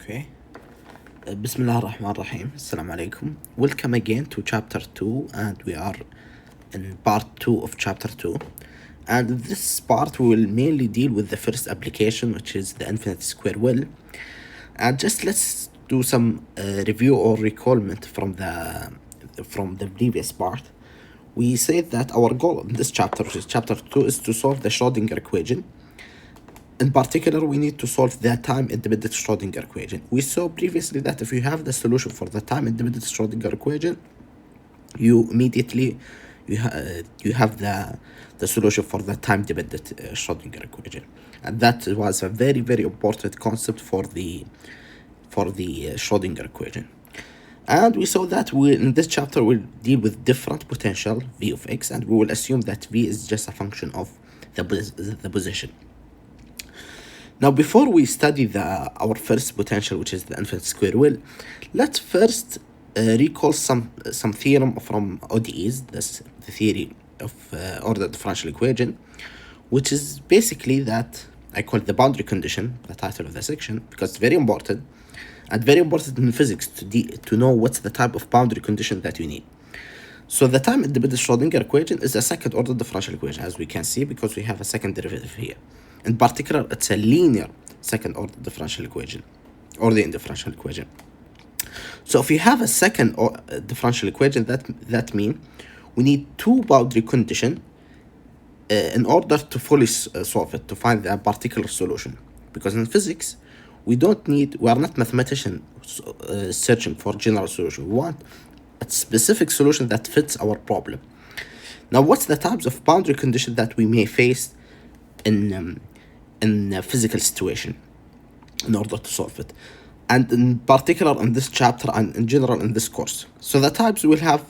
Okay. Bismillah ar-Rahman ar-Rahim. Assalamu alaikum. Welcome again to chapter 2, and we are in part 2 of chapter 2. And in this part, we will mainly deal with the first application, which is the infinite square will. And just let's do some review or recallment from the previous part. We said that our goal in this chapter, which is chapter 2, is to solve the Schrodinger equation. In particular, we need to solve the time-independent Schrodinger equation. We saw previously that if you have the solution for the time-independent Schrodinger equation, you immediately you have the solution for the time-dependent Schrodinger equation, and that was a very, very important concept for the Schrodinger equation. And we saw that in this chapter we'll deal with different potential v of x, and we will assume that v is just a function of the position. Now, before we study our first potential, which is the infinite square will, let's first recall some theorem from ODEs, the theory of ordered differential equation, which is basically that I call it the boundary condition, the title of the section, because it's very important, and very important in physics to know what's the type of boundary condition that you need. So the time-independent Schrodinger equation is a second order differential equation, as we can see, because we have a second derivative here. In particular, it's a linear second order differential equation, or the differential equation. So if you have a second differential equation, that means we need two boundary conditions in order to fully solve it, to find a particular solution. Because in physics, we are not mathematicians searching for general solution. We want a specific solution that fits our problem. Now, what's the types of boundary conditions that we may face in a physical situation in order to solve it, and in particular in this chapter and in general in this course? So the types we'll have,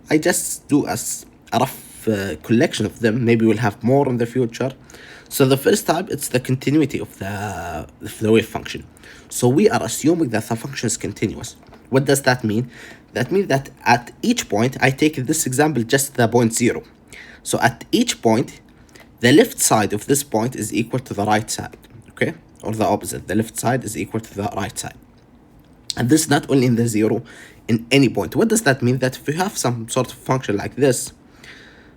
I just do as a rough collection of them. Maybe we'll have more in the future. So the first type, it's the continuity of the wave function. So we are assuming that the function is continuous. What does that mean? That means that at each point, I take in this example just the point 0. So at each point, the left side of this point is equal to the right side, okay? Or the opposite, the left side is equal to the right side. And this not only in the 0, in any point. What does that mean? That if you have some sort of function like this,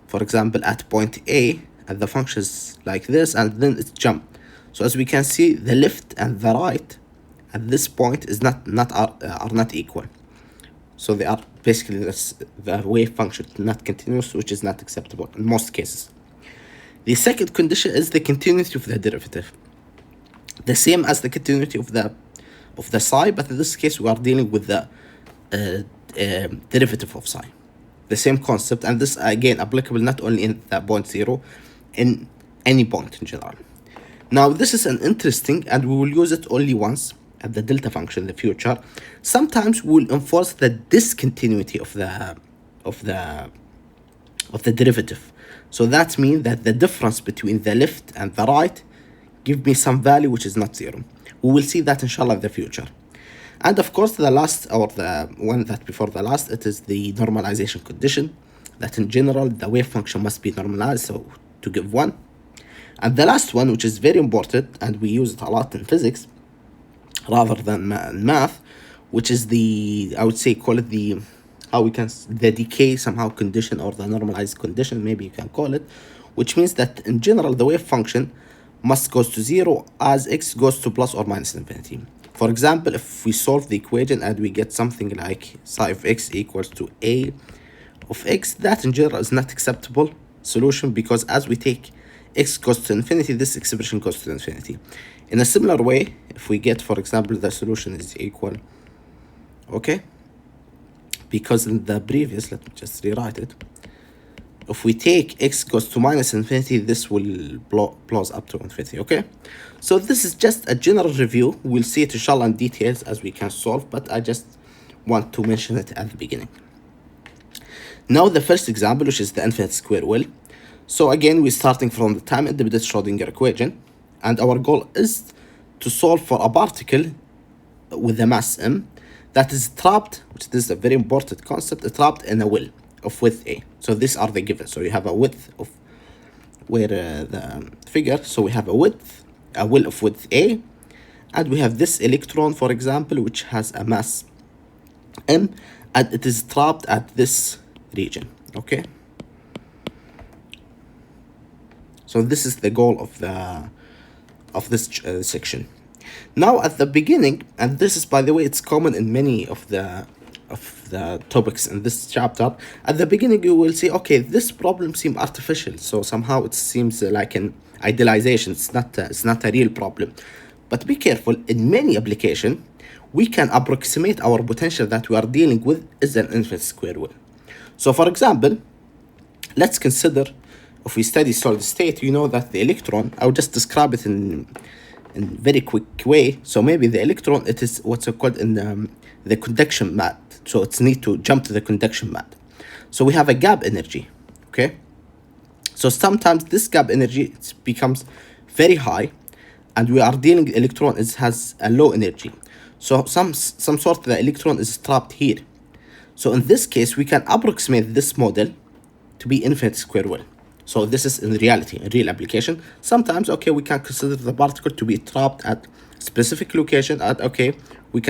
for example, at point A, and the function is like this, and then it's jumped. So as we can see, the left and the right at this point is are not equal. So they are basically the wave function not continuous, which is not acceptable in most cases. The second condition is the continuity of the derivative, the same as the continuity of the psi, but in this case we are dealing with the derivative of psi. The same concept, and this again applicable not only in the point 0, in any point in general. Now this is an interesting, and we will use it only once at the delta function in the future. Sometimes we will enforce the discontinuity of the derivative. So that means that the difference between the left and the right give me some value which is not 0. We will see that inshallah in the future. And of course, the last, or the one that before the last, it is the normalization condition, that in general the wave function must be normalized, so to give 1. And the last one, which is very important, and we use it a lot in physics rather than in math, which is I would say call it the decay somehow condition, or the normalized condition, maybe you can call it, which means that in general the wave function must goes to 0 as x goes to plus or minus infinity. For example, if we solve the equation and we get something like psi of x equals to a of x, that in general is not acceptable solution, because as we take x goes to infinity, this expression goes to infinity. In a similar way, if we get, for example, the solution is equal, okay, because in the previous, let me just rewrite it. If we take x goes to minus infinity, this will blows up to infinity, okay? So this is just a general review. We'll see it inshallah in details as we can solve, but I just want to mention it at the beginning. Now the first example, which is the infinite square will. So again, we're starting from the time-independent Schrodinger equation, and our goal is to solve for a particle with a mass m that is trapped, which is a very important concept, trapped in a will of width a. So these are the given. So you have a width of the figure. So we have a will of width a, And we have this electron, for example, which has a mass m, and it is trapped at this region. Okay, so this is the goal of this section. Now at the beginning, and this is, by the way, it's common in many of the topics in this chapter, at the beginning you will say, okay, this problem seems artificial, so somehow it seems like an idealization. It's not a real problem. But be careful, in many applications we can approximate our potential that we are dealing with is an infinite square wave. So for example, let's consider, if we study solid state, you know that the electron, I'll just describe it in very quick way. So maybe the electron, it is what's called in the conduction mat. So it's need to jump to the conduction mat. So we have a gap energy, okay? So sometimes this gap energy becomes very high, and we are dealing electron has a low energy. So some sort of the electron is trapped here. So in this case, we can approximate this model to be infinite square wave. So this is in reality, a real application. Sometimes, okay, we can consider the particle to be trapped at specific location. At okay, we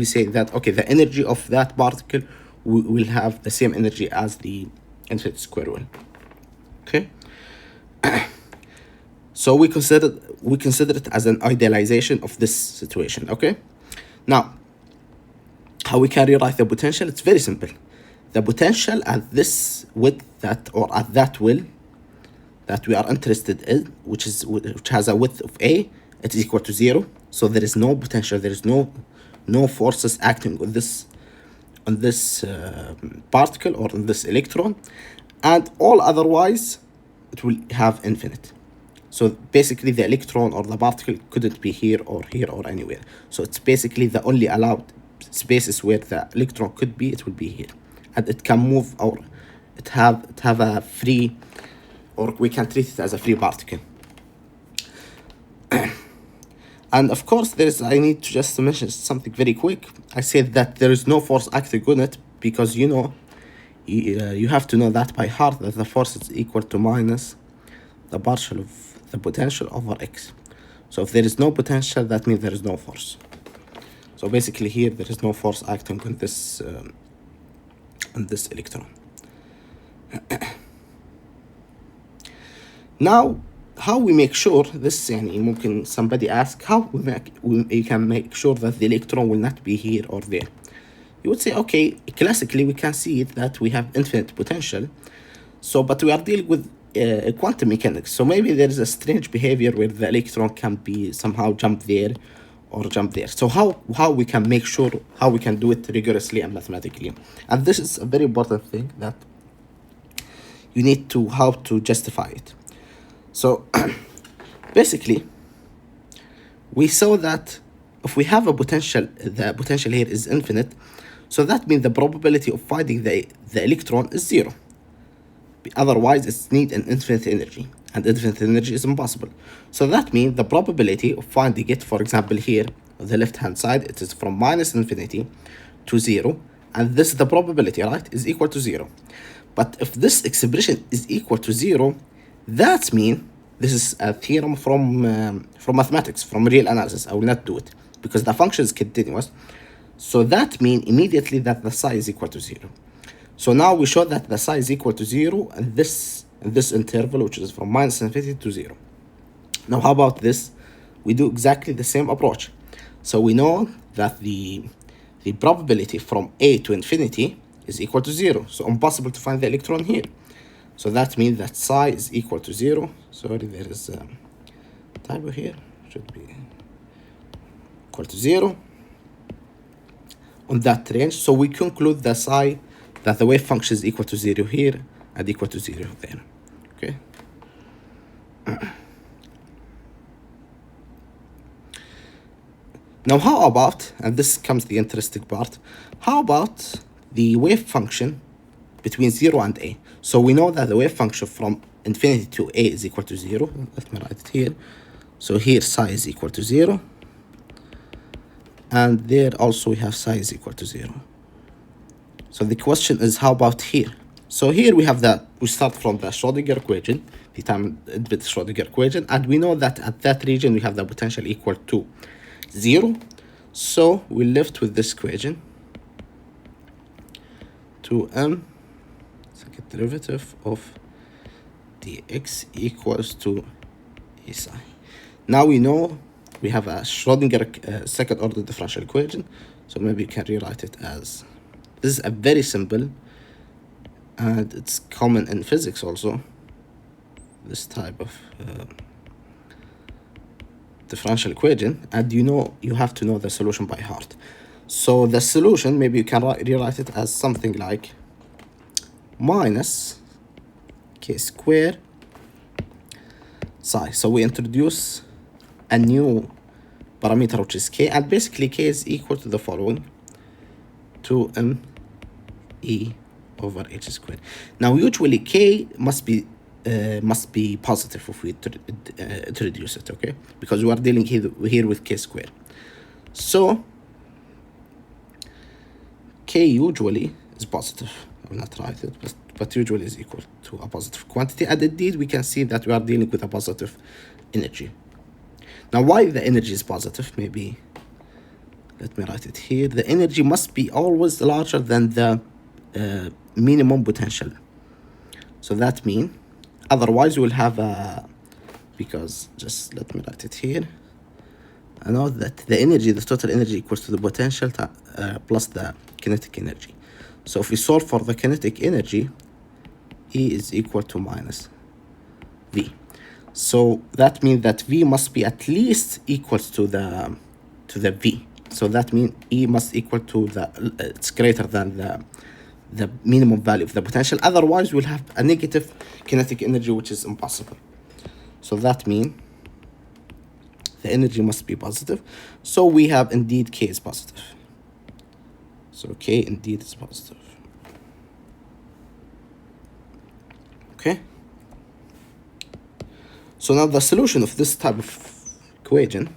say that okay, the energy of that particle will have the same energy as the infinite square wave. Okay. So we consider it as an idealization of this situation. Okay. Now, how we can rewrite the potential? It's very simple. The potential at this width or at that will that we are interested in, which has a width of a, it is equal to 0. So there is no potential. There is no forces acting on this particle or on this electron, and all otherwise it will have infinite. So basically the electron or the particle couldn't be here or anywhere. So it's basically the only allowed spaces where the electron could be, it will be here, and it can move, or it have a free, or we can treat it as a free particle. And of course, I need to just mention something very quick. I said that there is no force acting on it because you have to know that by heart, that the force is equal to minus the partial of the potential over x. So if there is no potential, that means there is no force. So basically here there is no force acting on this electron. Now, how we make sure this, ممكن somebody ask how we can make sure that the electron will not be here or there. You would say, okay, classically we can see that we have infinite potential, so but we are dealing with quantum mechanics, so maybe there is a strange behavior where the electron can be somehow jump there or jump there. So how we can make sure, how we can do it rigorously and mathematically, and this is a very important thing that you need to how to justify it. So basically we saw that if we have a potential, the potential here is infinite, so that means the probability of finding the electron is 0. Otherwise it needs an infinite energy, and infinite energy is impossible. So that means the probability of finding it, for example here on the left hand side, it is from minus infinity to 0, and this is the probability, right, is equal to 0. But if this expression is equal to 0, that means this is a theorem from mathematics, from real analysis. I will not do it because the function is continuous. So that means immediately that the psi is equal to 0. So now we show that the psi is equal to 0 and this interval, which is from minus infinity to 0. Now how about this? We do exactly the same approach. So we know that the probability from a to infinity is equal to 0. So impossible to find the electron here. So that means that psi is equal to 0. Sorry, there is a typo here. Should be equal to 0 on that range. So we conclude the psi, that the wave function is equal to 0 here and equal to 0 there. Okay. Now how about, and this comes the interesting part, how about the wave function between 0 and a? So we know that the wave function from infinity to a is equal to 0. Let me write it here. So here psi is equal to 0. And there also we have psi is equal to 0. So the question is, how about here? So here we have we start from the Schrodinger equation, the time-independent Schrodinger equation, and we know that at that region we have the potential equal to 0. So we're left with this equation, 2m second derivative of dx equals to a psi. Now we know we have a Schrodinger second order differential equation, so maybe you can rewrite it as, this is a very simple, and it's common in physics also, this type of differential equation, and you have to know the solution by heart. So the solution, maybe you can rewrite it as something like minus k squared psi. So we introduce a new parameter, which is k, and basically k is equal to the following, 2m e over h squared. Now usually k must be positive if we introduce it, okay, because we are dealing here with k squared. So k usually is positive. I will not write it, but usually is equal to a positive quantity, and indeed we can see that we are dealing with a positive energy. Now why the energy is positive? Maybe let me write it here. The energy must be always larger than the minimum potential. So that means, otherwise we'll have a, because just let me write it here. I know that the total energy equals to the potential plus the kinetic energy. So if we solve for the kinetic energy, E is equal to minus V. So that means that V must be at least equals to the V. So that means E must equal to it's greater than the minimum value of the potential. Otherwise, we'll have a negative kinetic energy, which is impossible. So that means the energy must be positive. So we have indeed K is positive. So K indeed is positive. Okay. So now the solution of this type of equation,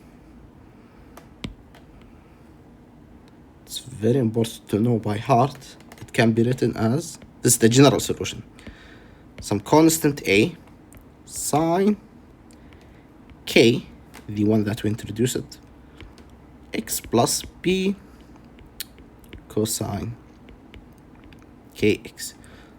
it's very important to know by heart. It can be written as, this is the general solution, some constant A sine K, the one that we introduced it, X plus B cosine Kx.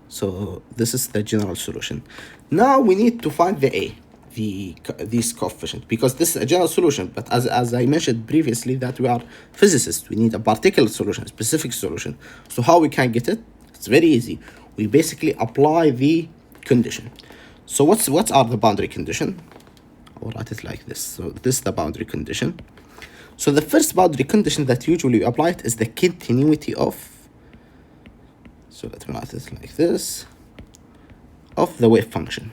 So this is the general solution. Now we need to find the A, these coefficient, because this is a general solution, but as I mentioned previously that we are physicists, we need a particular solution, a specific solution. So how we can get it? It's very easy. We basically apply the condition. So what are the boundary condition? I'll write it like this. So this is the boundary condition. So the first boundary condition that usually we apply it is the continuity of, so let me write it like this, of the wave function.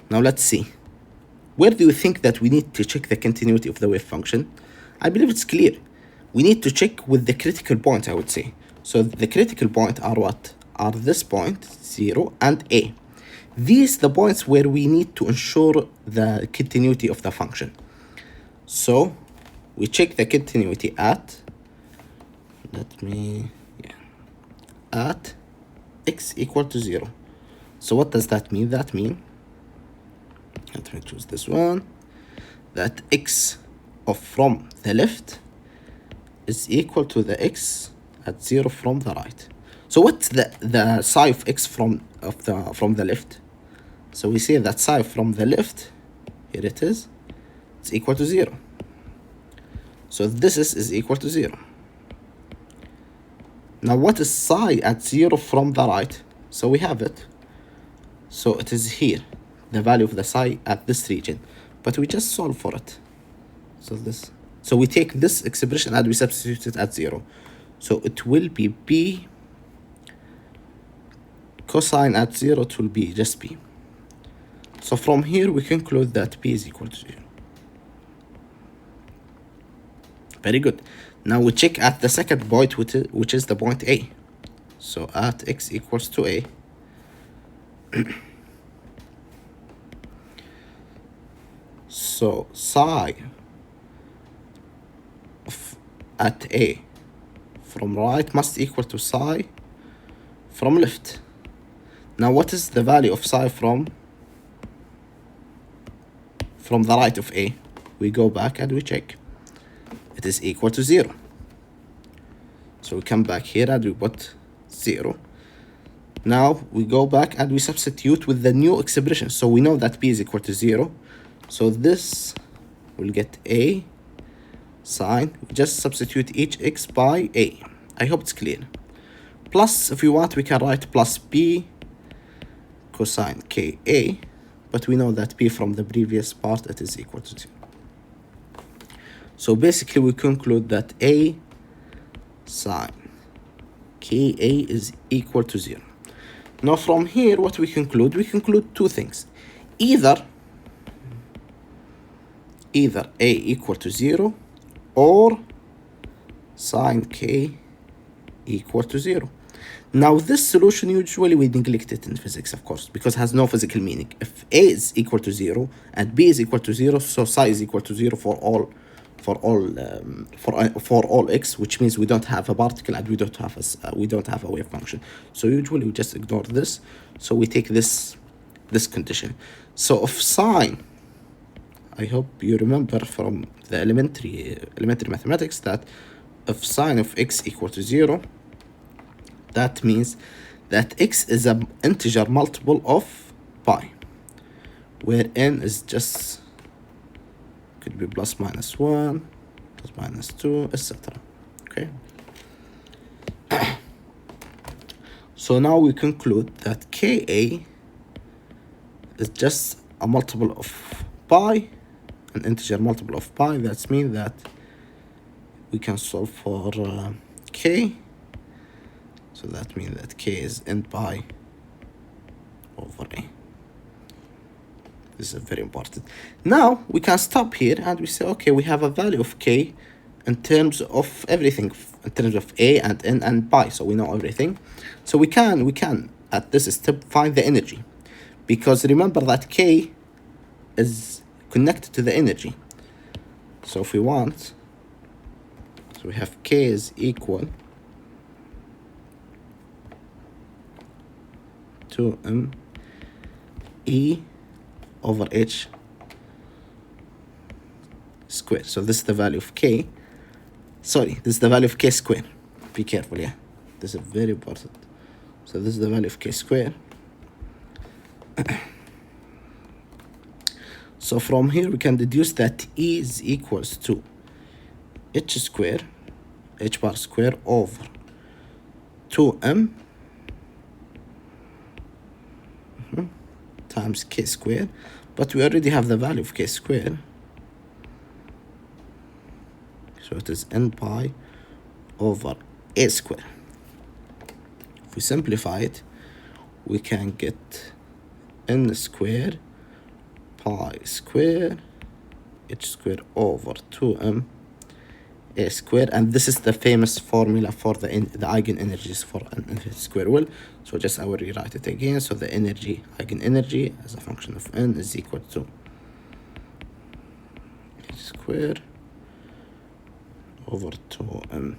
Now let's see. Where do you think that we need to check the continuity of the wave function? I believe it's clear. We need to check with the critical point, I would say. So the critical point are what? Are this point, 0, and A. These the points where we need to ensure the continuity of the function. So we check the continuity at, at x equal to 0. So what does that mean? That means, let me choose this one, that x from the left is equal to the x at 0 from the right. So what's the psi of x from the left? So we say that psi from the left, here it is, it's equal to 0. So this is equal to 0. Now what is psi at 0 from the right? So we have it. So it is here, the value of the psi at this region, but we just solve for it. So we take this expression and we substitute it at 0. So it will be b cosine at 0, it will be just b. So from here we conclude that b is equal to 0. Very good. Now we check at the second point, which is the point A. So at x equals to A, so psi at A from right must equal to psi from left. Now what is the value of psi from the right of A? we go back and we check. It is equal to 0. So we come back here and we put 0. Now we go back and we substitute with the new expression. So we know that p is equal to 0. So this will get a sine. We just substitute each x by a. I hope it's clear. Plus, if we want, we can write plus b cosine ka. But we know that p from the previous part, it is equal to 0. So basically, we conclude that a sine ka is equal to 0. Now from here, what we conclude two things. Either a equal to 0 or sine k equal to 0. Now this solution, usually we neglect it in physics, of course, because it has no physical meaning. If a is equal to 0 and b is equal to 0, so psi is equal to 0 for all x, which means we don't have a particle and we don't have a wave function. So usually we just ignore this. So we take this condition. So if sine, I hope you remember from the elementary mathematics that if sine of x equal to 0, that means that x is an integer multiple of pi, where n is just could be plus minus 1, plus minus 2, etc. Okay. So now we conclude that ka is just a multiple of pi, an integer multiple of pi. That means that we can solve for k. So that means that k is n pi over a. This is very important. Now we can stop here and we say, okay, we have a value of k in terms of everything, in terms of a and n and pi. So we know everything. So we can at this step find the energy, because remember that k is connected to the energy. So if we want, so we have k is equal to m e over h squared. So this is the value of k. Sorry, this is the value of k squared. Be careful, yeah. This is very important. So this is the value of k squared. So from here we can deduce that E is equals to h squared, h bar squared over 2m times k squared, but we already have the value of k squared, so it is n pi over a squared. If we simplify it, we can get n squared pi squared h squared over 2m a squared, and this is the famous formula for the eigenenergies for an infinite square well. So just I will rewrite it again. So the eigenenergy as a function of n is equal to h squared over 2m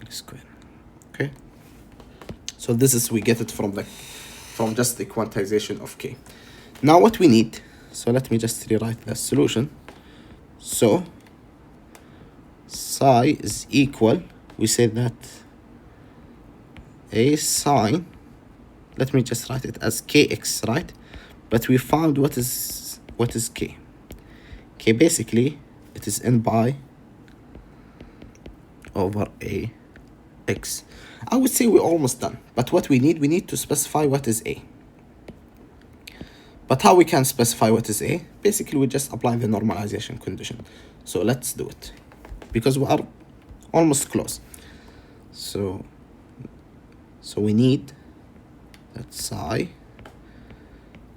squared. Okay, so this is, we get it from just the quantization of k. Now what we need, so let me just rewrite the solution. So psi is equal, we say that a sine, let me just write it as kx, right? But we found what is k. K basically it is n pi over a x. I would say we're almost done, but what we need to specify what is a. But how we can specify what is a? Basically we just apply the normalization condition. So let's do it, because we are almost close. So we need that psi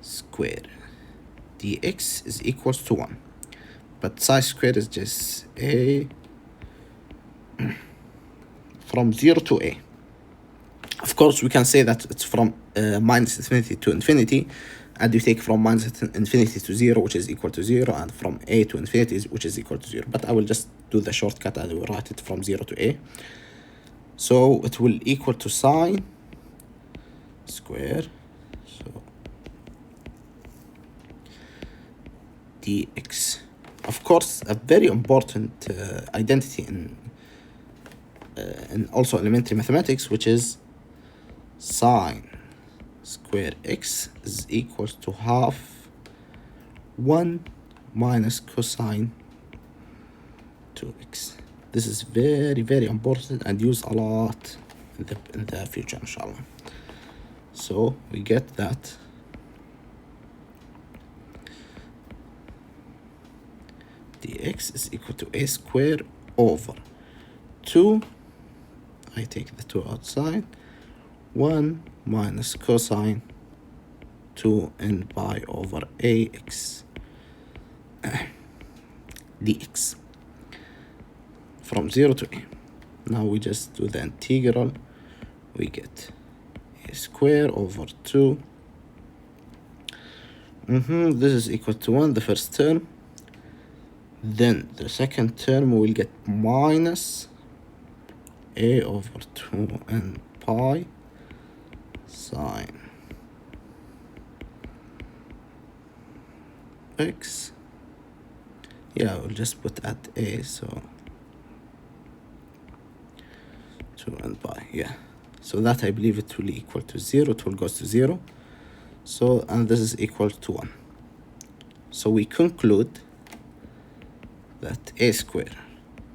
squared dx is equals to 1. But psi squared is just a from 0 to a. Of course, we can say that it's from minus infinity to infinity, and you take from minus infinity to 0, which is equal to 0, and from a to infinity, which is equal to 0. But I will just do the shortcut and I will write it from 0 to a. So it will equal to sine squared, so dx of course, a very important identity in also elementary mathematics, which is sine square x is equal to half 1 minus cosine 2x. This is very, very important and used a lot in the future, inshallah. So we get that dx is equal to a square over 2, I take the 2 outside, 1 minus cosine 2n pi over ax dx from 0 to a. Now we just do the integral. We get a square over 2. This is equal to 1, the first term. Then the second term we will get minus a over 2n pi sine x. Yeah, we'll just put at a, so 2n pi, yeah. So that I believe it will equal to 0, it will go to 0. So, and this is equal to 1. So we conclude that a square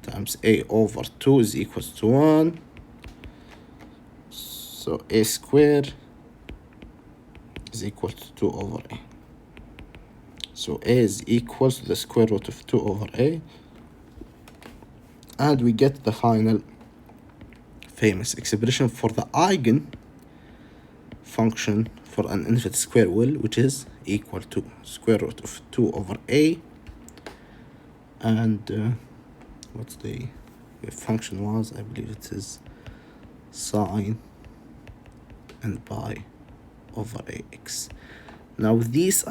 times a over 2 is equal to 1. So a square is equal to 2 over a. So a is equal to the square root of 2 over a. And we get the final famous expression for the eigen-function for an infinite square wheel, which is equal to square root of 2 over a. And what's the function was? I believe it is sine n pi over ax. Now these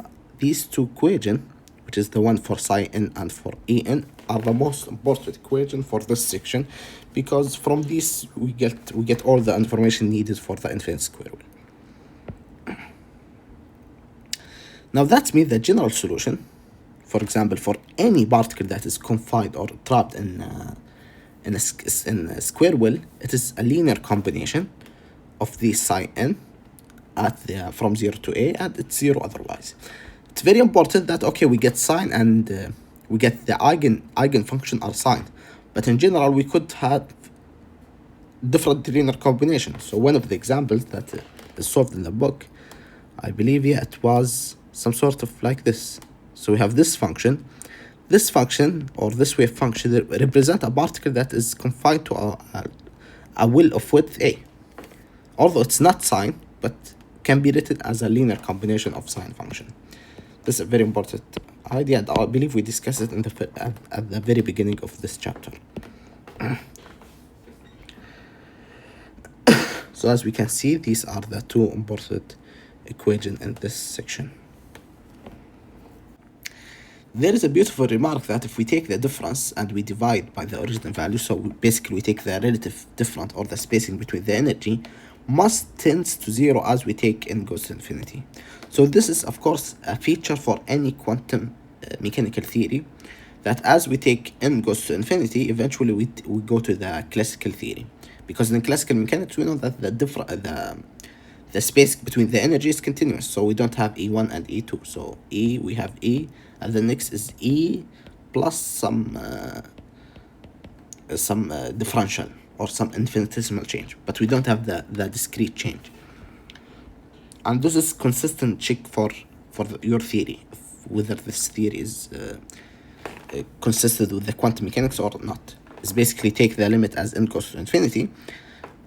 two equations, which is the one for psi n and for en, are the most important equation for this section, because from these we get all the information needed for the infinite square wheel. Now that means the general solution, for example, for any particle that is confined or trapped in a square wheel, it is a linear combination of the psi n at the from 0 to a, and it's 0 otherwise. It's very important that, okay, we get sine and we get the eigen-function are sine, but in general we could have different linear combinations. So one of the examples that is solved in the book, I believe, yeah, it was some sort of like this. So we have this function or this wave function that represent a particle that is confined to a wheel of width a, although it's not sine, but can be written as a linear combination of sine function. This is a very important idea, and I believe we discussed it in at the very beginning of this chapter. So as we can see, these are the two important equations in this section. There is a beautiful remark that if we take the difference and we divide by the original value, so basically we take the relative difference or the spacing between the energy, must tends to 0 as we take n goes to infinity. So this is of course a feature for any quantum mechanical theory, that as we take n goes to infinity, eventually we go to the classical theory, because in classical mechanics we know that the space between the energy is continuous, so we don't have E1 and E2. So E, we have E, and the next is E plus some differential or some infinitesimal change, but we don't have the discrete change. And this is consistent check for your theory, whether this theory is consistent with the quantum mechanics or not. It's basically take the limit as n goes to infinity,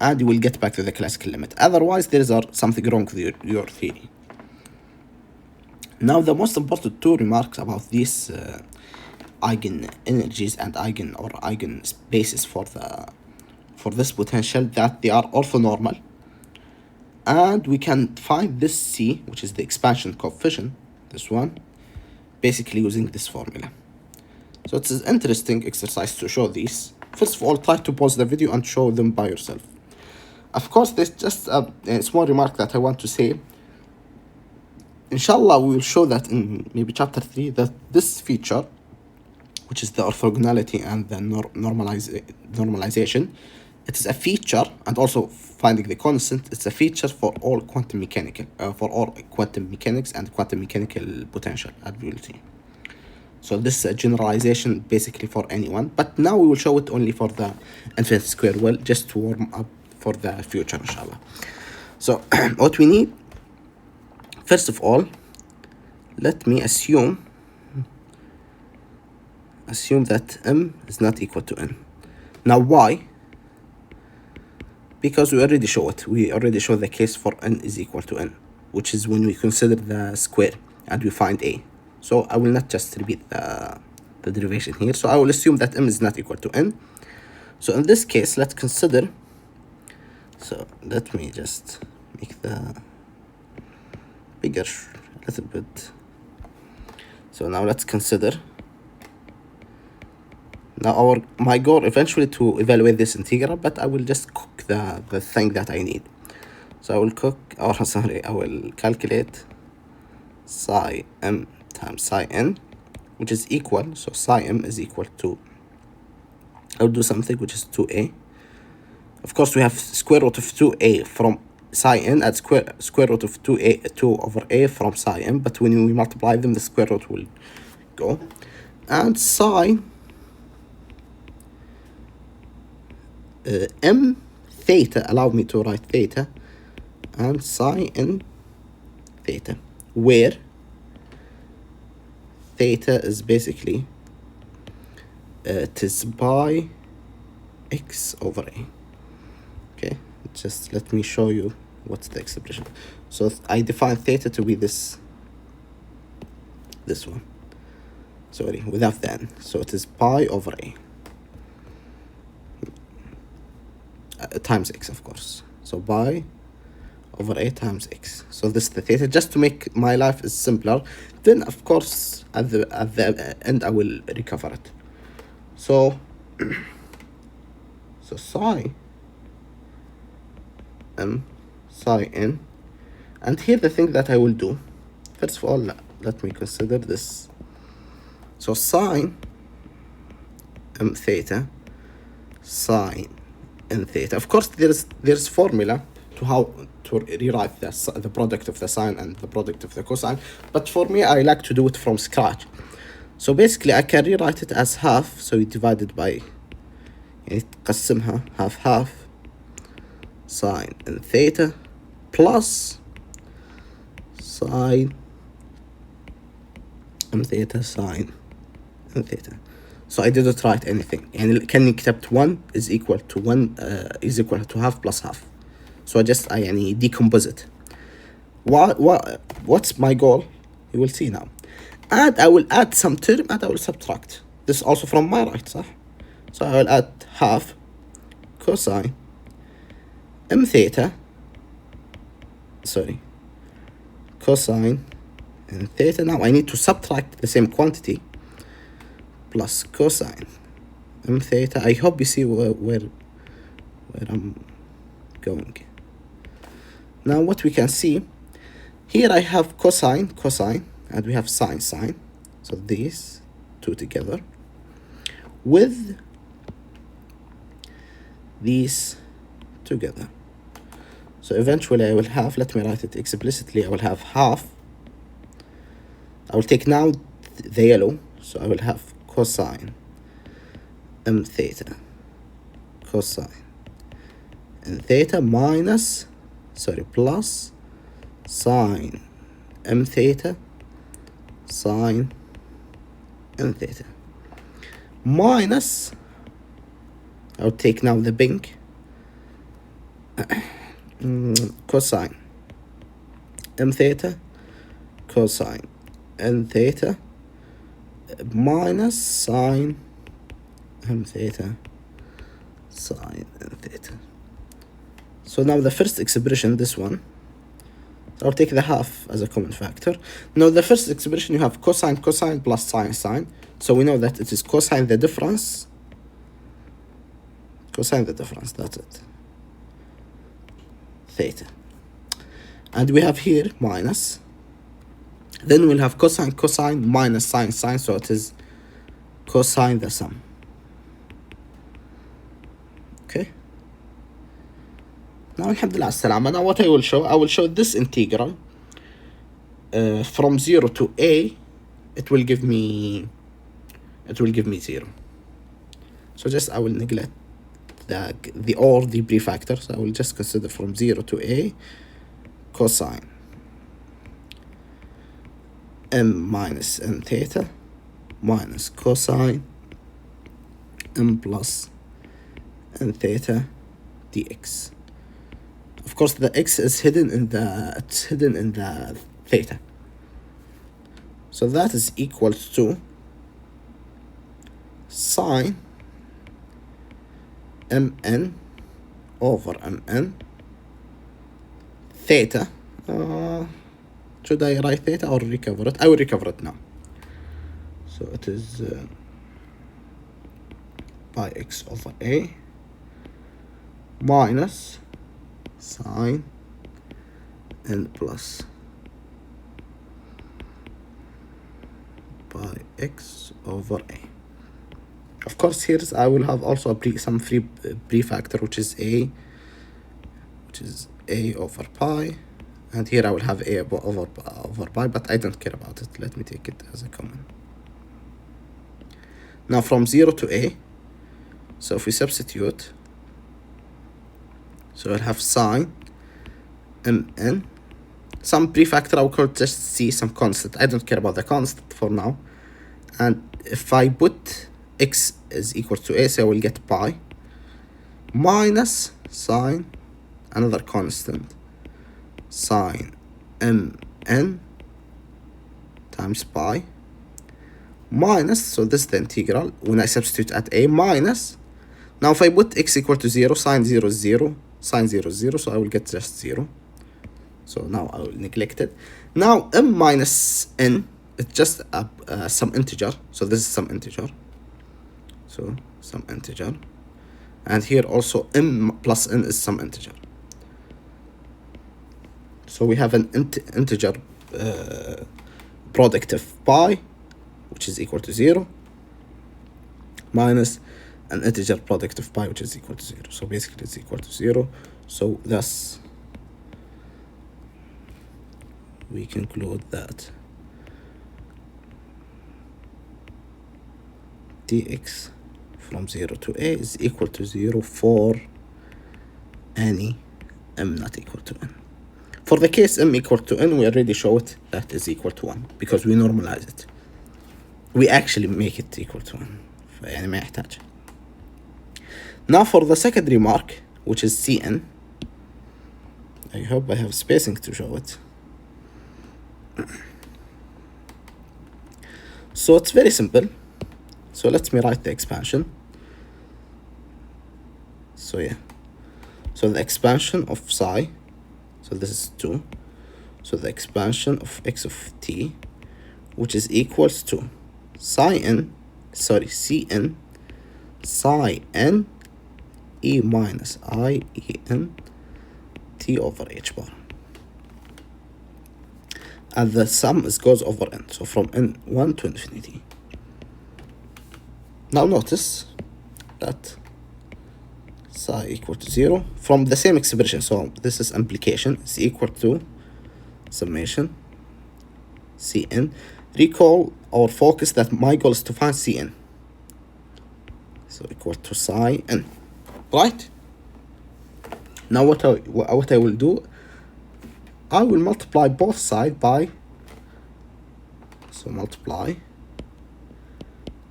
and you will get back to the classical limit. Otherwise, there is something wrong with your theory. Now, the most important two remarks about these eigen-energies and eigen spaces for this potential, that they are orthonormal, and we can find this C, which is the expansion coefficient, this one, basically using this formula. So it's an interesting exercise to show these. First of all, try to pause the video and show them by yourself. Of course, there's just a small remark that I want to say. Inshallah, we will show that in maybe chapter 3, that this feature which is the orthogonality and the normalization. It is a feature, and also finding the constant. It's a feature for all quantum mechanical, for all quantum mechanics and quantum mechanical potential ability. So this is a generalization basically for anyone, but now we will show it only for the infinite square well, just to warm up for the future, inshallah. So what we need, first of all, let me assume that m is not equal to n. Now why? Because we already show it. We already show the case for n is equal to n, which is when we consider the square and we find a. So I will not just repeat the derivation here. So I will assume that m is not equal to n. So in this case, let's consider. So let me just make the bigger a little bit. So now let's consider. Now my goal eventually to evaluate this integral, but I will just cook the thing that I need. So I will I will calculate psi m times psi n, which is equal, so psi m is equal to, I'll do something which is 2a. Of course, we have square root of 2a from psi n at square root of 2 over a from psi m, but when we multiply them, the square root will go. And psi m theta, allow me to write theta, and psi n theta, where theta is basically it is by x over a. Okay, just let me show you what's the expression. So I define theta to be this one, sorry, without the n. So it is pi over a times x, of course. So pi over a times x. So this is the theta, just to make my life is simpler. Then of course at the end I will recover it. So psi m psi n, and here the thing that I will do, first of all, let me consider this. So sine m theta sine n theta. Of course, there's formula to how to rewrite the product of the sine and the product of the cosine, but for me, I like to do it from scratch. So basically, I can rewrite it as half. So we divide it by, تقسمها half sine n theta plus sine m theta sine n theta. So I didn't write anything. And can accept 1 is equal to 1 is equal to half plus half. So I decompose it. What's my goal? You will see now. And I will add some term and I will subtract. This also from my right, صح? So I will add half cosine m theta, cosine m theta. Now I need to subtract the same quantity plus cosine m theta. I hope you see where I'm going. Now what we can see, here I have cosine, and we have sine. So these two together with these together. So eventually I will have, let me write it explicitly, I will have half. I will take now the yellow, so I will have cosine m theta cosine m theta minus, plus sine m theta sine m theta minus, I'll take now the pink, cosine m theta cosine n theta minus sine m theta sine n theta. So now the first expression, this one, I'll take the half as a common factor. Now the first expression, you have cosine plus sine. So we know that it is cosine the difference, that's it, theta. And we have here minus. Then we'll have cosine minus sine. So it is cosine the sum. Okay. Now alhamdulillah as-salama. Now what I will show this integral from 0 to a, it will give me 0. So just I will neglect the prefactors. I will just consider from 0 to a cosine m minus n theta minus cosine m plus n theta dx. Of course, the x is hidden in the theta. So that is equal to sine mn over mn theta. Should I write theta or recover it? I will recover it now. So it is pi x over a minus sine n plus pi x over a. Of course, here I will have also some free prefactor, which is a over pi, and here I will have a over pi, but I don't care about it. Let me take it as a common. Now from 0 to a, so if we substitute, so I'll have sine mn, some prefactor I will call just c, some constant. I don't care about the constant for now. And if I put x is equal to a, so I will get pi minus sine, another constant, sine mn times pi minus, so this is the integral when I substitute at a, minus, now if I put x equal to 0, sine 0 is 0, sine 0 is 0, so I will get just 0. So now I will neglect it. Now m minus n, it's just some integer, so this is some integer, so some integer, and here also m plus n is some integer. So we have an integer product of pi, which is equal to 0, minus an integer product of pi, which is equal to 0. So basically it's equal to 0. So thus we conclude that dx from 0 to a is equal to 0 for any m not equal to n. For the case m equal to n, we already showed that is equal to 1 because we normalize it. We actually make it equal to 1. يعني ما يحتاج. Now for the secondary mark, which is Cn, I hope I have spacing to show it. So it's very simple. So let me write the expansion. So yeah, so the expansion of psi, so this is 2, so the expansion of x of t, which is equals to Cn psi n e minus I e n t over h bar, and the sum goes over n, so from n1 to infinity. Now notice that psi equal to 0 from the same expression, so this is implication, is equal to summation Cn. Recall our focus that my goal is to find Cn, so equal to psi n, right? Now what I will do, I will multiply both sides by, so multiply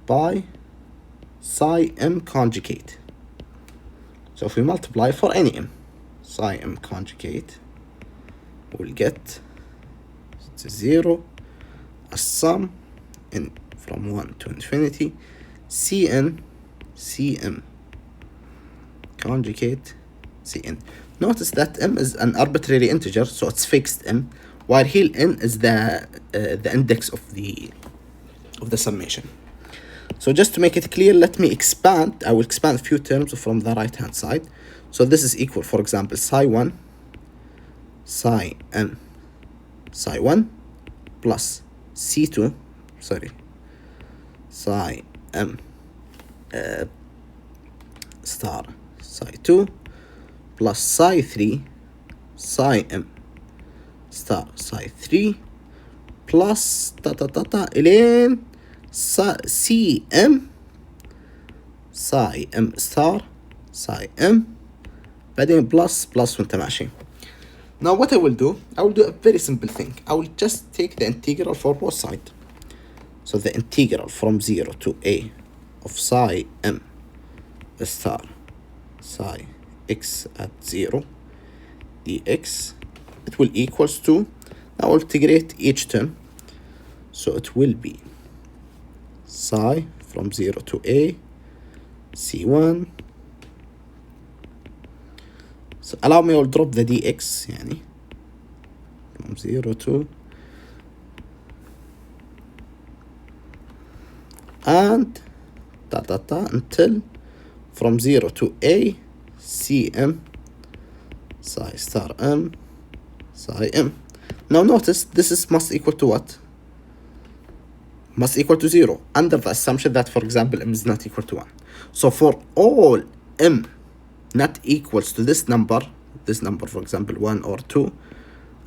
by psi m conjugate. So if we multiply for any m, psi m conjugate, we'll get to 0, a sum in from 1 to infinity, Cn Cm conjugate Cn. Notice that m is an arbitrary integer, so it's fixed m, while here n is the index of the summation. So just to make it clear, let me expand. I will expand a few terms from the right hand side. So this is equal, for example, psi 1 psi m psi 1 plus psi m star psi 2 plus psi 3 psi m star psi 3 plus الين سي ام psi m star psi m بعدين plus وانت ماشي. Now what I will do a very simple thing. I will just take the integral for both sides. So the integral from 0 to a of psi m star psi x at 0 dx, it will equals to, now I'll integrate each term, so it will be psi from 0 to a c1. So allow me, I'll drop the dx يعني from 0 to, and until from 0 to a cm psi star m psi m. Now notice this is must equal to what? Must equal to 0, under the assumption that, for example, m is not equal to 1. So for all m not equals to this number, for example 1 or 2,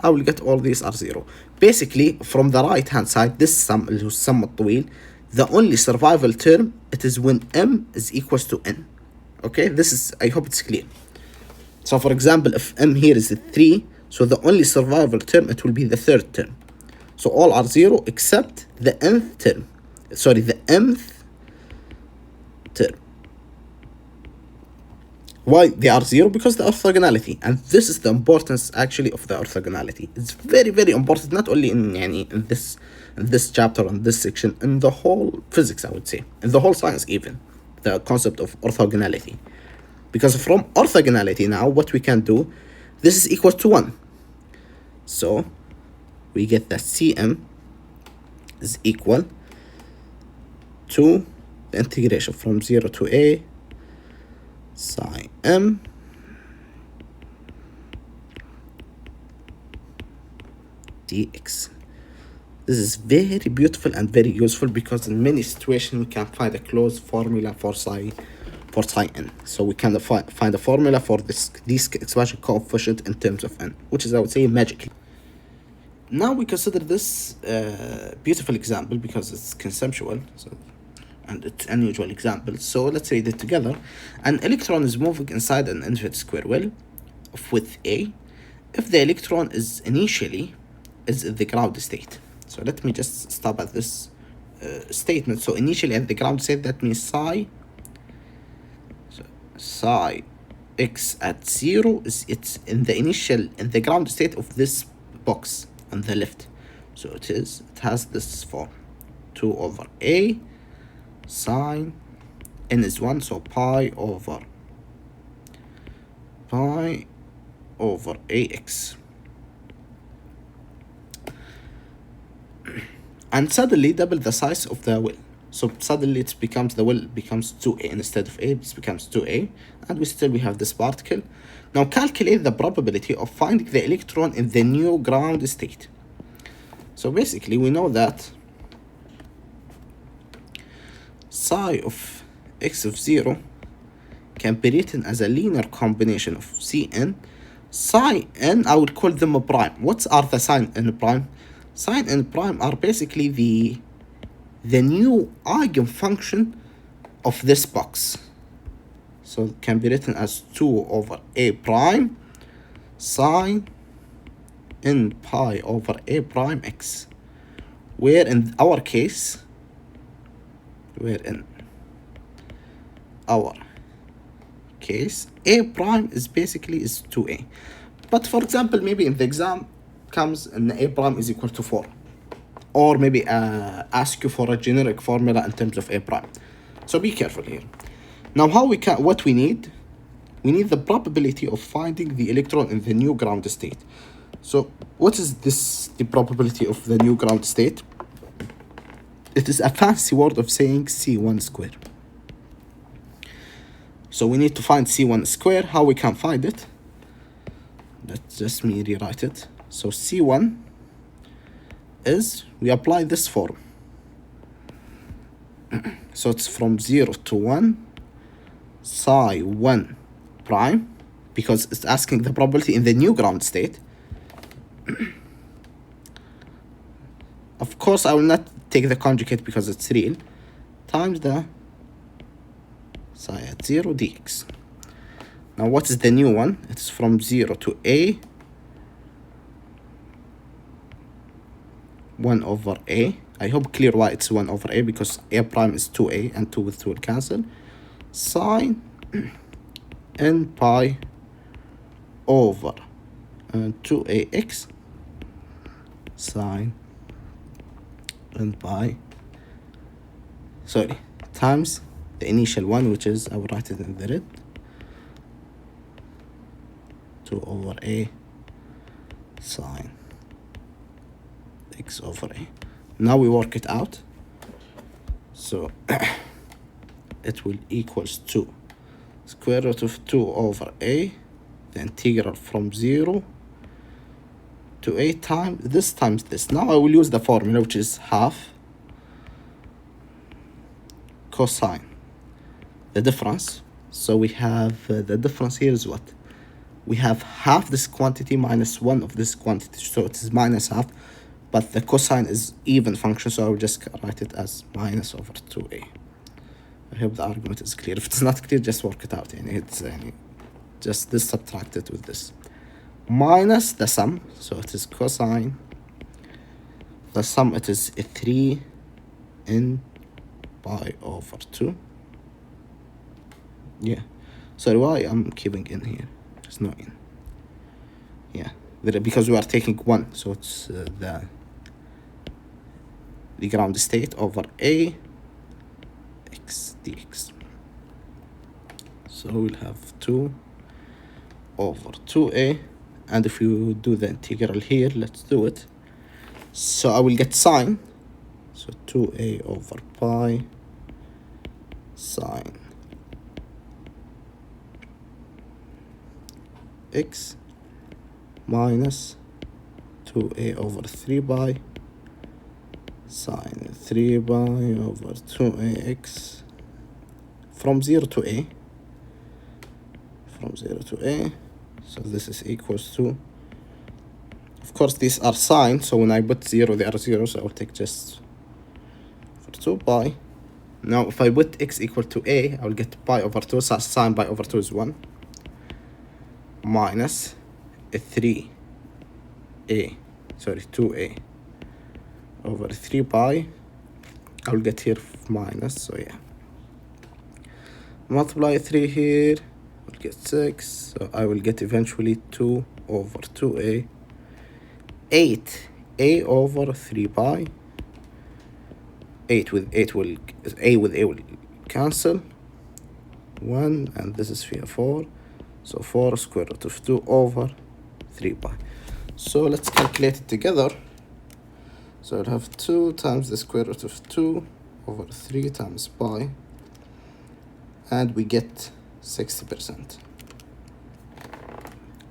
I will get all these are 0. Basically from the right hand side, this sum اللي هو السم الطويل, the only survival term, it is when m is equals to n. Okay, this is, I hope it's clear. So for example, if m here is 3, so the only survival term, it will be the third term. So all are 0 except the nth term. Sorry, the mth term. Why they are 0? Because the orthogonality, and this is the importance actually of the orthogonality. It's very, very important, not only in this chapter, in this section, in the whole physics, I would say, in the whole science even, the concept of orthogonality. Because from orthogonality now, what we can do, this is equal to 1. So we get that Cm is equal to the integration from 0 to a psi m dx. This is very beautiful and very useful because in many situations we can find a closed formula for psi n. So we can find a formula for this expansion coefficient in terms of n, which is, I would say, magical. Now we consider this beautiful example because it's conceptual, and it's an unusual example. So let's read it together. An electron is moving inside an infinite square well of width a if the electron is initially in the ground state. So let me just stop at this statement. So initially at the ground state, that means psi x at 0 it's in the ground state of this box on the left. So it has this form: 2 over a sine n is 1, so pi over ax. And suddenly double the size of the well. So suddenly the well becomes 2a instead of a, it becomes 2a, and we have this particle. Now calculate the probability of finding the electron in the new ground state. So basically we know that psi of x of 0 can be written as a linear combination of Cn. Psi n, I would call them a prime. What are the sin n prime? Sin n prime are basically the new eigen-function of this box. So it can be written as 2 over a prime sine n pi over a prime x, where in our case, a prime is basically 2a. But for example, maybe in the exam comes and a prime is equal to 4, or maybe ask you for a generic formula in terms of a prime. So be careful here. Now what we need the probability of finding the electron in the new ground state. So what is the probability of the new ground state? It is a fancy word of saying C1 square. So we need to find C1 square. How we can find it? Let's just rewrite it. So C1 is, we apply this form. So it's from 0 to 1 psi 1 prime, because it's asking the probability in the new ground state. Of course, I will not take the conjugate because it's real, times the psi at 0 dx. Now, what is the new one? It's from 0 to a 1 over a. I hope clear why it's 1 over a, because a prime is 2a and 2 with 2 will cancel. Sine n pi over 2ax sine n pi, times the initial one, which is, I will write it in the red, 2 over a sine x over a. Now we work it out. So it will equals to square root of 2 over a, the integral from 0 to a times this. Now I will use the formula, which is half cosine the difference. So we have the difference here is what? We have half this quantity minus 1 of this quantity, so it is minus half, but the cosine is even function, so I will just write it as minus over 2a. I hope the argument is clear. If it's not clear, just work it out. It's just this subtracted with this. Minus the sum, so it is cosine. The sum, it is 3 n pi over 2. Yeah. Sorry, why I'm keeping in here? There's no in. Yeah. Because we are taking 1, so it's the ground state over a x dx. So we'll have 2 over 2a, and if you do the integral here, let's do it. So I will get sine, so 2a over pi sine x minus 2a over 3 pi sine 3 pi over 2ax from 0 to a, so this is equals to, of course these are sine, so when I put 0 they are 0, so I will take just for 2 pi. Now if I put x equal to a, I will get pi over 2, so sine pi over 2 is 1, minus 2a over 3 pi. I will get here minus, so yeah, multiply 3 here, I'll get 6, so I will get eventually 2 over 2a, 8a over 3 pi, 8 with 8 will, a with a will cancel, 1, and this is 4, so 4 square root of 2 over 3 pi. So let's calculate it together. So I'll have 2 times the square root of 2 over 3 times pi, and we get 60%.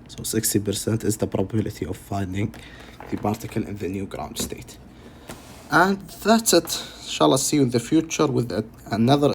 So 60% is the probability of finding the particle in the new ground state. And that's it. Inshallah, see you in the future with another